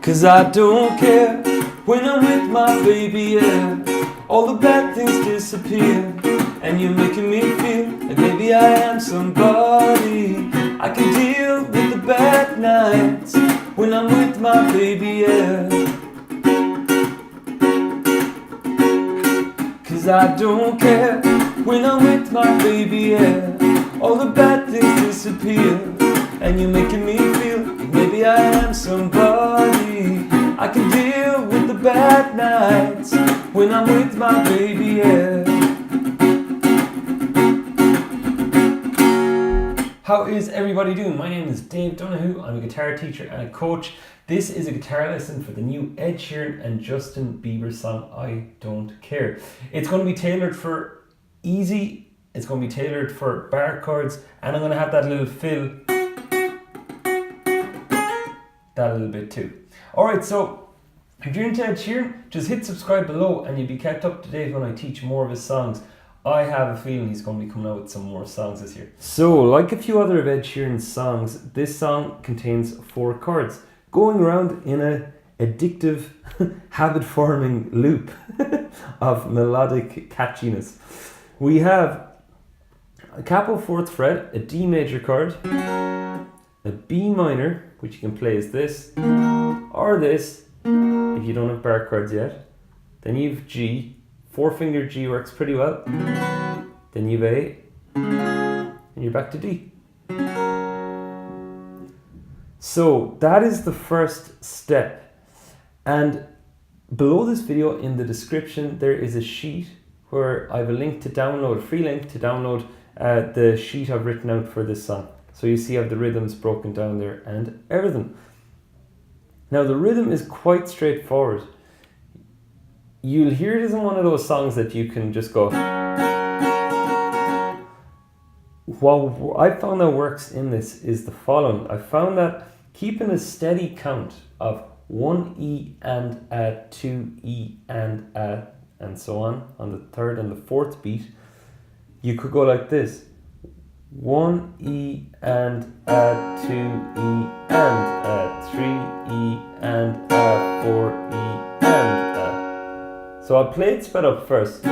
'Cause I don't care when I'm with my baby, yeah. All the bad things disappear, and you're making me feel like maybe I am somebody. I can deal with the bad nights when I'm with my baby, yeah. 'Cause I don't care when I'm with my baby, yeah. All the bad things disappear, and you're making me feel like maybe I am somebody. I can deal with the bad nights when I'm with my baby, yeah. How is everybody doing? My name is Dave Donoghue. I'm a guitar teacher and a coach. This is a guitar lesson for the new Ed Sheeran and Justin Bieber song, I Don't Care. It's going to be tailored for easy, it's going to be tailored for bar chords, and I'm going to have that little fill, that little bit too. Alright, so if you're into Ed Sheeran, just hit subscribe below and you'll be kept up to date when I teach more of his songs. I have a feeling he's going to be coming out with some more songs this year. So, like a few other of Ed Sheeran's songs, this song contains 4 chords going around in a addictive, habit-forming loop of melodic catchiness. We have a Capo 4th fret, a D major chord, a B minor, which you can play as this, or this, if you don't have bar chords yet. Then you have G, 4-finger G works pretty well. Then you have A, and you're back to D. So that is the first step. And below this video in the description there is a sheet where I have a link to download, a free link to download the sheet I've written out for this song. So you see I have the rhythms broken down there and everything. Now the rhythm is quite straightforward. You'll hear it as in one of those songs that you can just go. What I found that works in this is the following. I found that keeping a steady count of 1 E and a, 2 E and a, and so on the 3rd and the 4th beat, you could go like this. 1 E and a, 2 E and a, 3 E and a, 4 E and a. So I'll play it sped up first.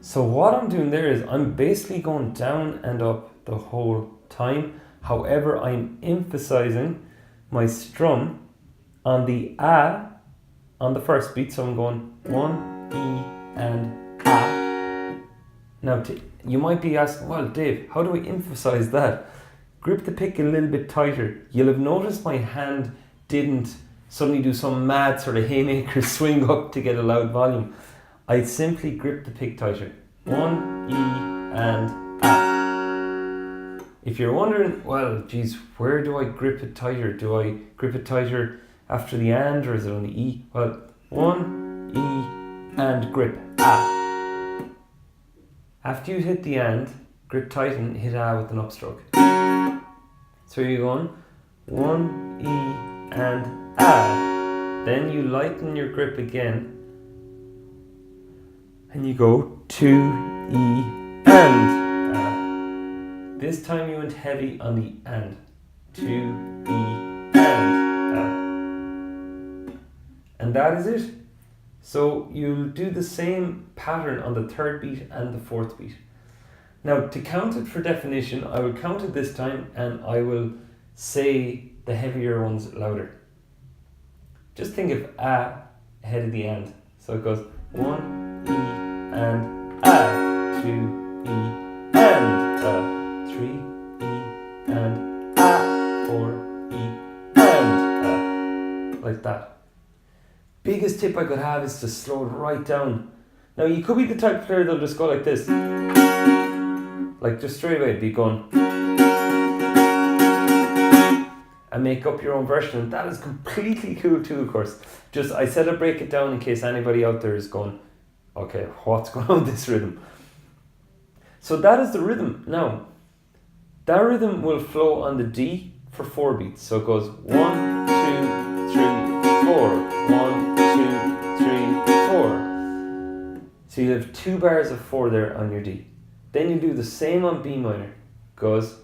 So what I'm doing there is I'm basically going down and up the whole time. However, I'm emphasizing my strum on the A on the first beat. So I'm going 1 E and A. Now you might be asking, well Dave, how do I emphasize that? Grip the pick a little bit tighter. You'll have noticed my hand didn't suddenly do some mad sort of haymaker swing up to get a loud volume. I simply grip the pick tighter. 1 E and A. If you're wondering, well, geez, where do I grip it tighter? Do I grip it tighter after the and, or is it on the E? Well, 1 E and grip A. After you hit the and, grip tight and hit A with an upstroke. So you're going 1 E and A. Then you lighten your grip again. And you go 2 E and A. This time you went heavy on the and. 2 E and A. And that is it. So you'll do the same pattern on the 3rd beat and the 4th beat. Now to count it for definition, I will count it this time and I will say the heavier ones louder. Just think of A ahead of the and. So it goes 1 E and A, 2 E and A, 3 E and A, 4 E and A, like that. Biggest tip I could have is to slow it right down. Now you could be the type of player that'll just go like this, like just straight away be going, and make up your own version, and that is completely cool too, of course. Just I said I'd break it down in case anybody out there is going, okay, what's going on with this rhythm? So that is the rhythm. Now, that rhythm will flow on the D for 4 beats. So it goes 1, 2, 3, 4. 1, 2, 3, 4. So you have 2 bars of 4 there on your D. Then you do the same on B minor. Goes.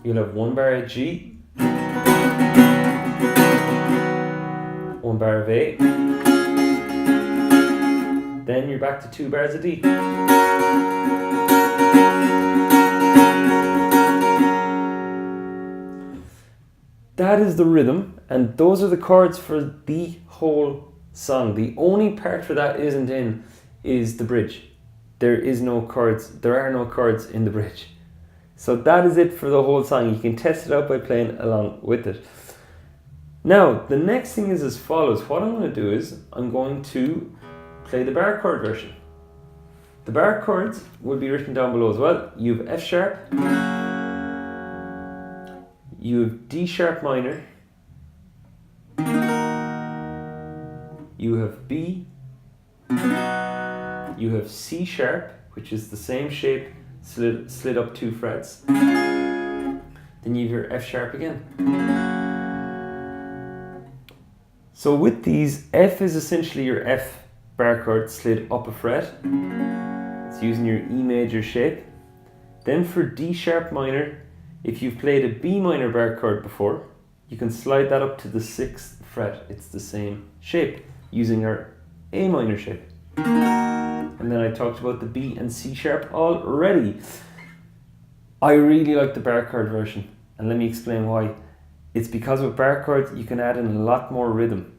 You'll have 1 bar of G, 1 bar of A, then you're back to 2 bars of D. That is the rhythm, and those are the chords for the whole song. The only part for that isn't in is the bridge. There are no chords in the bridge. So that is it for the whole song. You can test it out by playing along with it. Now, the next thing is as follows. What I'm going to do is I'm going to play the bar chord version. The bar chords will be written down below as well. You have F sharp, you have D sharp minor, you have B, you have C sharp, which is the same shape, slid up 2 frets. Then you have your F sharp again. So with these, F is essentially your F bar chord slid up a fret. It's using your E major shape. Then for D sharp minor, if you've played a B minor bar chord before, you can slide that up to the 6th fret. It's the same shape, using our A minor shape. And then I talked about the B and C sharp already. I really like the bar chord version, and let me explain why. It's because with bar chords you can add in a lot more rhythm.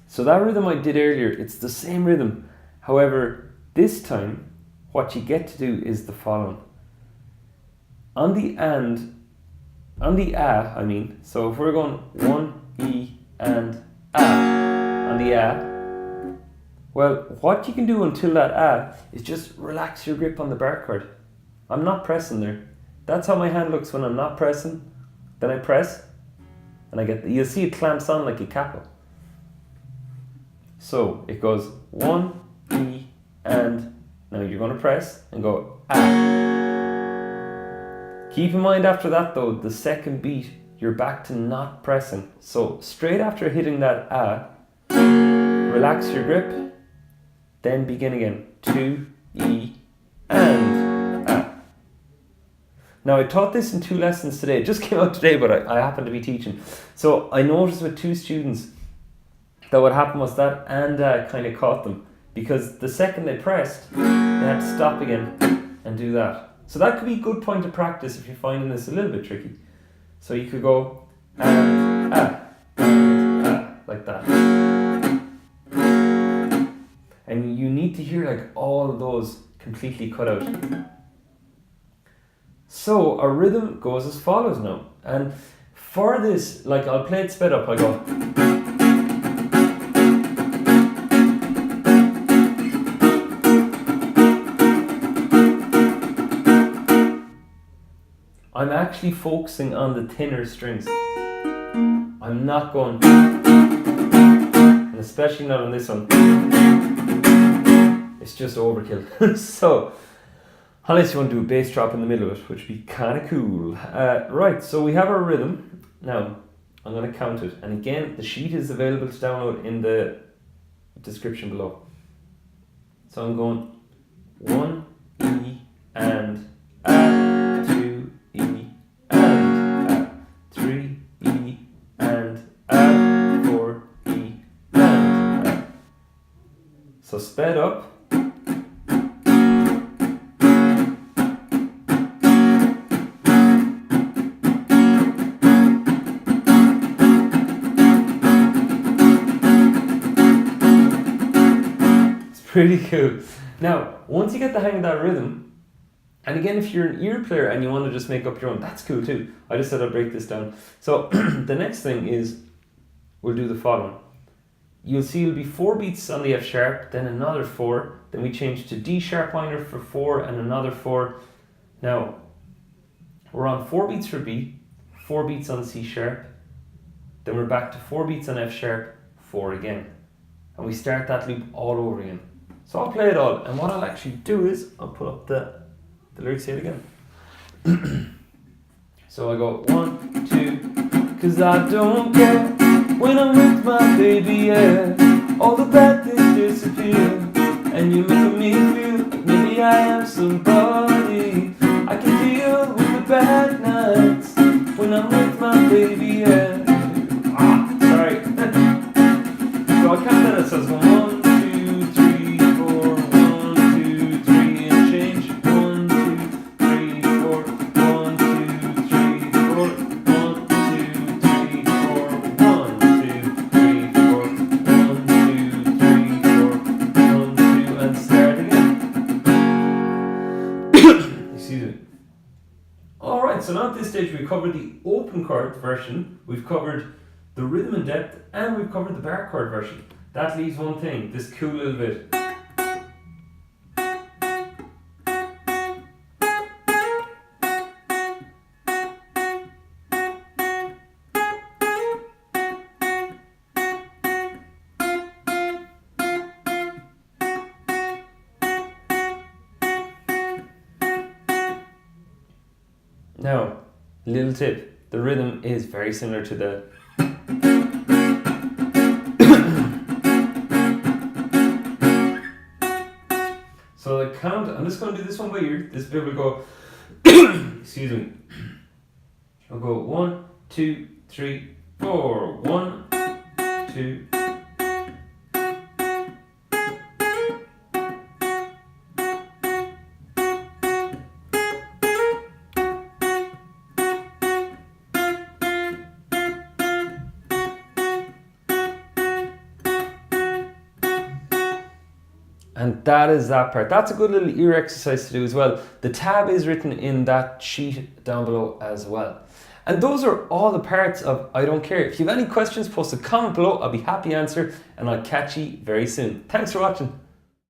So that rhythm I did earlier, it's the same rhythm. However, this time what you get to do is the following. On the A, so if we're going 1, E, and A, on the A, well, what you can do until that A is just relax your grip on the bar chord. I'm not pressing there. That's how my hand looks when I'm not pressing. Then I press, and you'll see it clamps on like a capo. So it goes 1, E, and now you're going to press and go A. Keep in mind after that though, the second beat, you're back to not pressing. So straight after hitting that A, relax your grip, then begin again. 2, E, and A. Now I taught this in 2 lessons today. It just came out today, but I happen to be teaching. So I noticed with 2 students that what happened was that and kind of caught them. Because the second they pressed, they had to stop again and do that. So that could be a good point of practice if you're finding this a little bit tricky. So you could go and like that. And you need to hear like all of those completely cut out. So our rhythm goes as follows now. And for this, like I'll play it sped up, I go. I'm actually focusing on the thinner strings. I'm not going, and especially not on this one. It's just overkill. So, unless you want to do a bass drop in the middle of it, which would be kind of cool. Right, so we have our rhythm. Now, I'm going to count it. And again, the sheet is available to download in the description below. So I'm going 1, E, and A, 2, E, and A, 3, E, and A, 4, E, and A. So sped up. Pretty cool. Now, once you get the hang of that rhythm, and again, if you're an ear player and you want to just make up your own, that's cool too. I just said I'd break this down. So the next thing is, we'll do the following. You'll see it'll be 4 beats on the F sharp, then another 4, then we change to D sharp minor for 4 and another 4. Now, we're on 4 beats for B, 4 beats on C sharp, then we're back to 4 beats on F sharp, 4 again. And we start that loop all over again. So I'll play it all, and what I'll actually do is I'll put up the lyrics here again. So I go 1, 2, 'cause I don't care when I'm with my baby, yeah. All the bad things disappear, and you're making me feel like maybe I am somebody. I can deal with the bad nights when I'm with my baby, yeah. Sorry. So I count that as 1, 2, 3, 4, 1, 2, 3, and change. 1, 2, 3, 4, 1, 2, 3, 4, 1, 2, 3, 4, 1, 2, 3, 4, 1, 2, 3, 4, 1, 2, and start again. Excuse me. Alright, so now at this stage we've covered the open chord version, we've covered the rhythm and depth, and we've covered the bar chord version. That leaves one thing, this cool little bit. Now, little tip, the rhythm is very similar to the so the count, I'm just going to do this one by ear. This bit will go excuse me. I'll go 1, 2, 3, 4. 1, 2. And that is that part. That's a good little ear exercise to do as well. The tab is written in that sheet down below as well. And those are all the parts of I Don't Care. If you have any questions, post a comment below. I'll be happy to answer, and I'll catch you very soon. Thanks for watching.